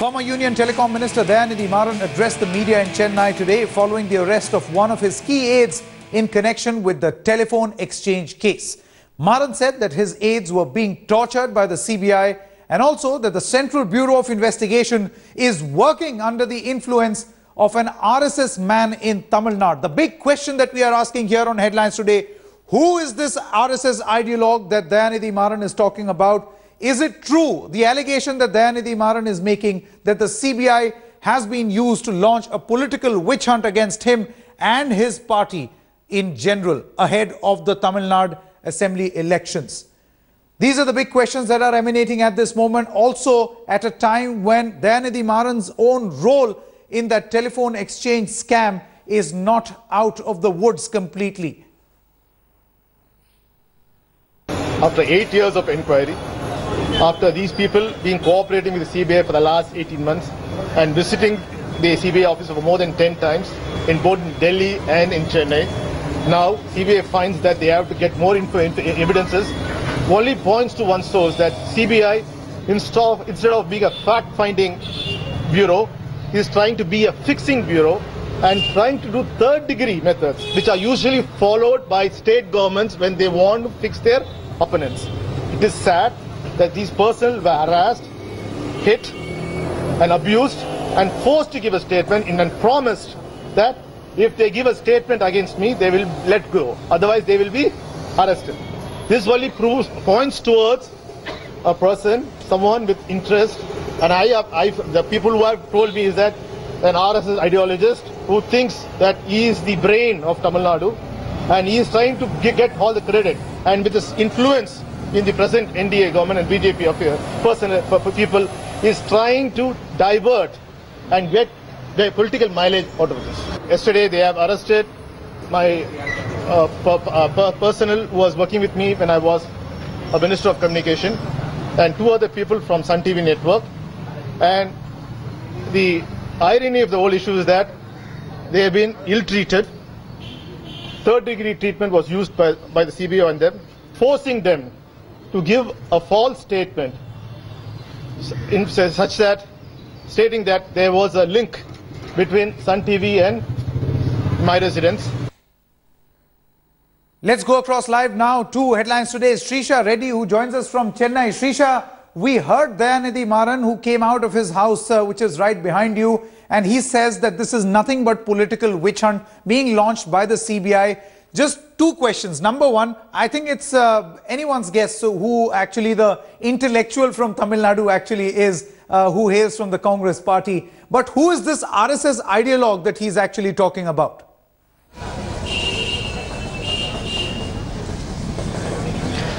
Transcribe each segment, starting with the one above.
Former Union Telecom Minister Dayanidhi Maran addressed the media in Chennai today following the arrest of one of his key aides in connection with the telephone exchange case. Maran said that his aides were being tortured by the CBI and also that the Central Bureau of Investigation is working under the influence of an RSS man in Tamil Nadu. The big question that we are asking here on Headlines today, who is this RSS ideologue that Dayanidhi Maran is talking about? Is it true, the allegation that Dayanidhi Maran is making, that the CBI has been used to launch a political witch hunt against him and his party in general ahead of the Tamil Nadu Assembly elections? These are the big questions that are emanating at this moment, also at a time when Dayanidhi Maran's own role in that telephone exchange scam is not out of the woods completely. After 8 years of inquiry, after these people being cooperating with the CBI for the last 18 months and visiting the CBI office for more than 10 times in both Delhi and in Chennai, now CBI finds that they have to get more evidences. Only points to one source, that CBI, instead of being a fact-finding bureau, is trying to be a fixing bureau and trying to do third-degree methods, which are usually followed by state governments when they want to fix their opponents. It is sad that these persons were harassed, hit and abused and forced to give a statement and promised that if they give a statement against me, they will let go. Otherwise, they will be arrested. This only points towards a person, someone with interest. And the people who have told me is that an RSS ideologist who thinks that he is the brain of Tamil Nadu and he is trying to get all the credit. And with his influence in the present NDA government and BJP people is trying to divert and get the political mileage out of this. Yesterday they have arrested my personnel who was working with me when I was a Minister of Communication and 2 other people from Sun TV network. And the irony of the whole issue is that they have been ill-treated. Third-degree treatment was used by the CBI on them, forcing them to give a false statement such that stating that there was a link between Sun TV and my residence. Let's go across live now to Headlines Today's Srisha Reddy, who joins us from Chennai. Srisha, we heard Dayanidhi Maran, who came out of his house, which is right behind you, and he says that this is nothing but political witch hunt being launched by the CBI. Just 2 questions. Number one, I think it's anyone's guess who actually the intellectual from Tamil Nadu actually is, who hails from the Congress party. But who is this RSS ideologue that he's actually talking about?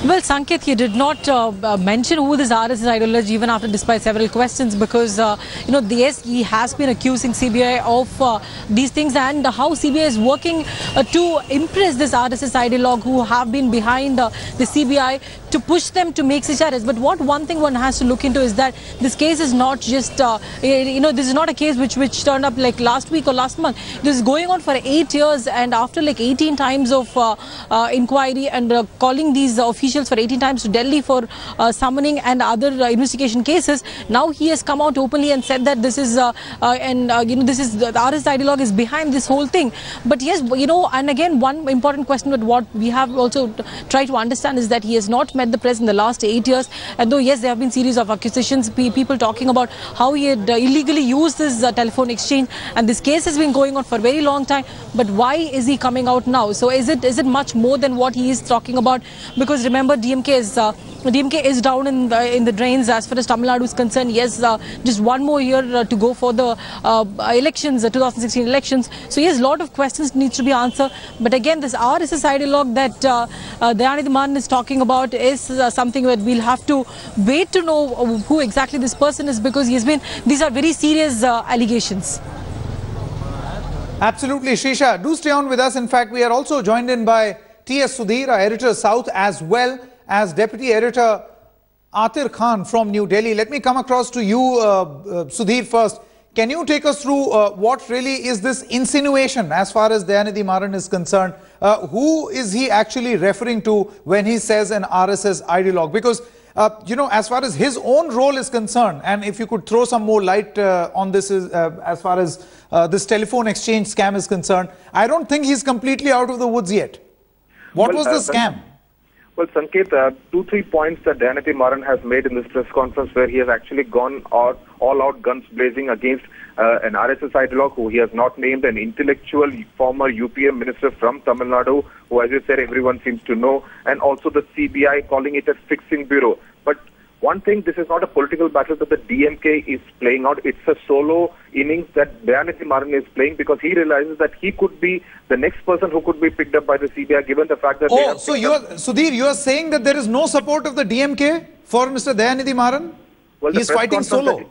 Well, Sanket, he did not mention who this RSS ideologue even after, despite several questions, because, yes, he has been accusing CBI of these things and how CBI is working to impress this RSS ideologue who have been behind the CBI to push them to make such arrests. But one thing one has to look into is that this case is not just, this is not a case which turned up like last week or last month. This is going on for 8 years, and after like 18 times of inquiry and calling these officials for 18 times to Delhi for summoning and other investigation cases, now he has come out openly and said that this is this is the RSS ideologue is behind this whole thing. But yes, and again, one important question, but what we have also tried to understand is that he has not met the press in the last 8 years, and though yes, there have been series of accusations, people talking about how he had illegally used this telephone exchange, and this case has been going on for a very long time. But why is he coming out now? So is it much more than what he is talking about? Because remember, DMK is down in the drains as far as Tamil Nadu is concerned. Yes, just 1 more year to go for the elections, 2016 elections. So yes, a lot of questions needs to be answered. But again, this RSS ideologue that Dayanidhi Maran is talking about is something that we'll have to wait to know who exactly this person is, because these are very serious allegations. Absolutely, Srisha. Do stay on with us. In fact, we are also joined in by T.S. Sudhir, our editor South, as well as Deputy Editor Atir Khan from New Delhi. Let me come across to you, Sudhir, first. Can you take us through what really is this insinuation as far as Dayanidhi Maran is concerned? Who is he actually referring to when he says an RSS ideologue? Because as far as his own role is concerned, and if you could throw some more light on this as far as this telephone exchange scam is concerned, I don't think he's completely out of the woods yet. What was the scam? Well, Sanket, 2-3 points that Dayanidhi Maran has made in this press conference where he has actually gone all out guns blazing against an RSS ideologue who he has not named, an intellectual former UPM minister from Tamil Nadu, who, as you said, everyone seems to know, and also the CBI calling it a fixing bureau. But one thing, this is not a political battle that the DMK is playing out. It's a solo innings that Dayanidhi Maran is playing because he realizes that he could be the next person who could be picked up by the CBI given the fact that... Oh, so Sudhir, you are saying that there is no support of the DMK for Mr. Dayanidhi Maran? Well, he's fighting solo.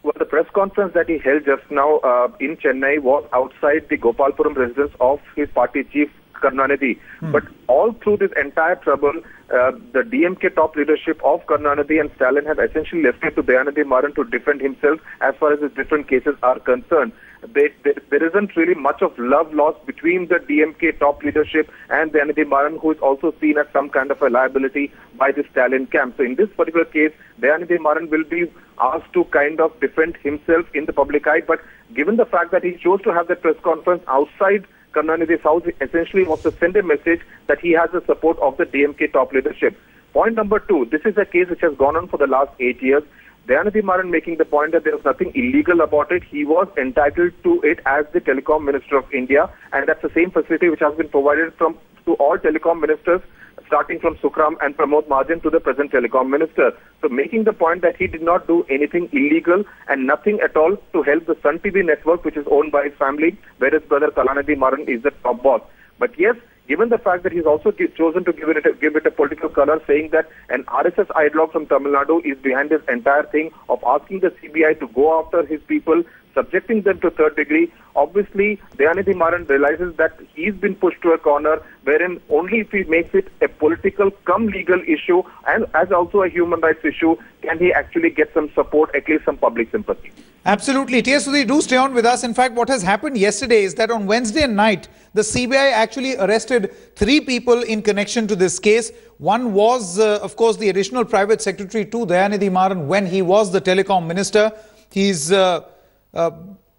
Well, the press conference that he held just now in Chennai was outside the Gopalpuram residence of his party chief, Karunanidhi. But all through this entire trouble, the DMK top leadership of Karunanidhi and Stalin have essentially left it to Dayanidhi Maran to defend himself as far as his different cases are concerned. There isn't really much of love lost between the DMK top leadership and Dayanidhi Maran, who is also seen as some kind of a liability by the Stalin camp. So in this particular case, Dayanidhi Maran will be asked to kind of defend himself in the public eye. But given the fact that he chose to have the press conference outside Karunanidhi's house, essentially was to send a message that he has the support of the DMK top leadership. Point number 2, this is a case which has gone on for the last 8 years. Dayanidhi Maran making the point that there was nothing illegal about it. He was entitled to it as the Telecom Minister of India, and that's the same facility which has been provided to all telecom ministers, starting from Sukram and Pramod Mahajan to the present telecom minister. So making the point that he did not do anything illegal and nothing at all to help the Sun TV network, which is owned by his family, where his brother Kalanidhi Maran is the top boss. But yes, given the fact that he's also chosen to give it a political color, saying that an RSS ideologue from Tamil Nadu is behind this entire thing of asking the CBI to go after his people, subjecting them to third degree. Obviously, Dayanidhi Maran realizes that he's been pushed to a corner wherein only if he makes it a political cum legal issue and as also a human rights issue can he actually get some support, at least some public sympathy. Absolutely. T.S. Sudhir, do stay on with us. In fact, what has happened yesterday is that on Wednesday night, the CBI actually arrested 3 people in connection to this case. One was, of course, the additional private secretary to Dayanidhi Maran when he was the telecom minister. He's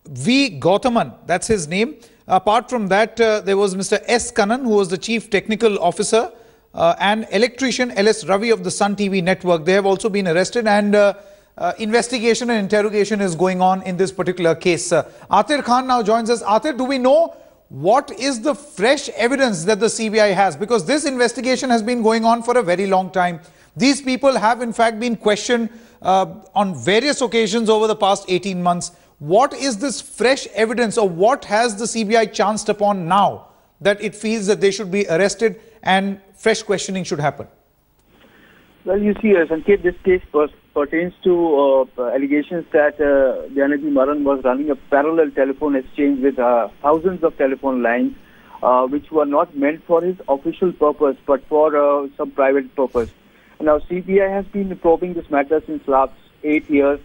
V. Gautaman, that's his name. Apart from that, there was Mr. S. Kannan, who was the chief technical officer, and electrician L.S. Ravi of the Sun TV network. They have also been arrested, and investigation and interrogation is going on in this particular case. Atir Khan now joins us. Atir, do we know what is the fresh evidence that the CBI has? Because this investigation has been going on for a very long time. These people have in fact been questioned on various occasions over the past 18 months. What is this fresh evidence, or what has the CBI chanced upon now that it feels that they should be arrested and fresh questioning should happen? Well, you see, Sanket, this case pertains to allegations that Dayanidhi Maran was running a parallel telephone exchange with thousands of telephone lines, which were not meant for his official purpose, but for some private purpose. Now, CBI has been probing this matter since last 8 years,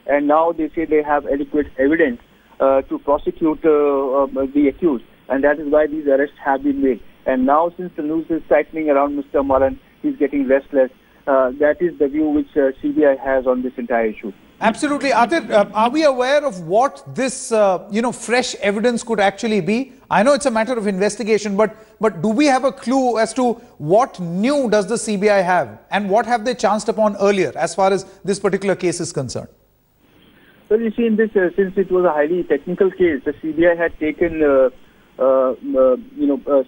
and now they say they have adequate evidence to prosecute the accused, and that is why these arrests have been made. And now, since the news is tightening around Mr. Maran, he's getting restless. That is the view which CBI has on this entire issue. Absolutely. Atir, are we aware of what this, fresh evidence could actually be? I know it's a matter of investigation, but do we have a clue as to what new does the CBI have and what have they chanced upon earlier as far as this particular case is concerned? Well, you see, in this, since it was a highly technical case, the CBI had taken,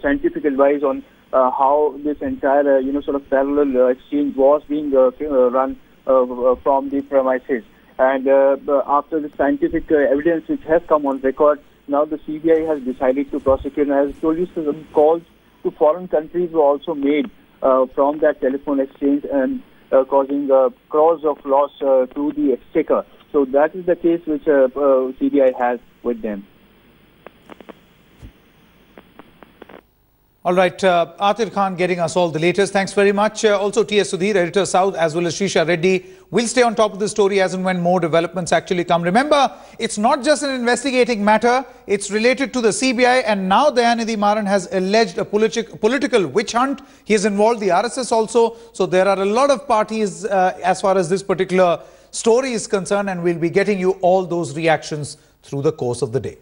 scientific advice on how this entire, sort of parallel exchange was being run from the premises. And after the scientific evidence which has come on record, now the CBI has decided to prosecute. And as I told you, some calls to foreign countries were also made from that telephone exchange and causing crores of loss to the exchequer. So that is the case which CBI has with them. All right, Atir Khan getting us all the latest. Thanks very much. Also, T.S. Sudhir, Editor South, as well as Srisha Reddy. We'll stay on top of the story as and when more developments actually come. Remember, it's not just an investigating matter. It's related to the CBI. And now Dayanidhi Maran has alleged a political witch hunt. He has involved the RSS also. So there are a lot of parties as far as this particular story is concerned. And we'll be getting you all those reactions through the course of the day.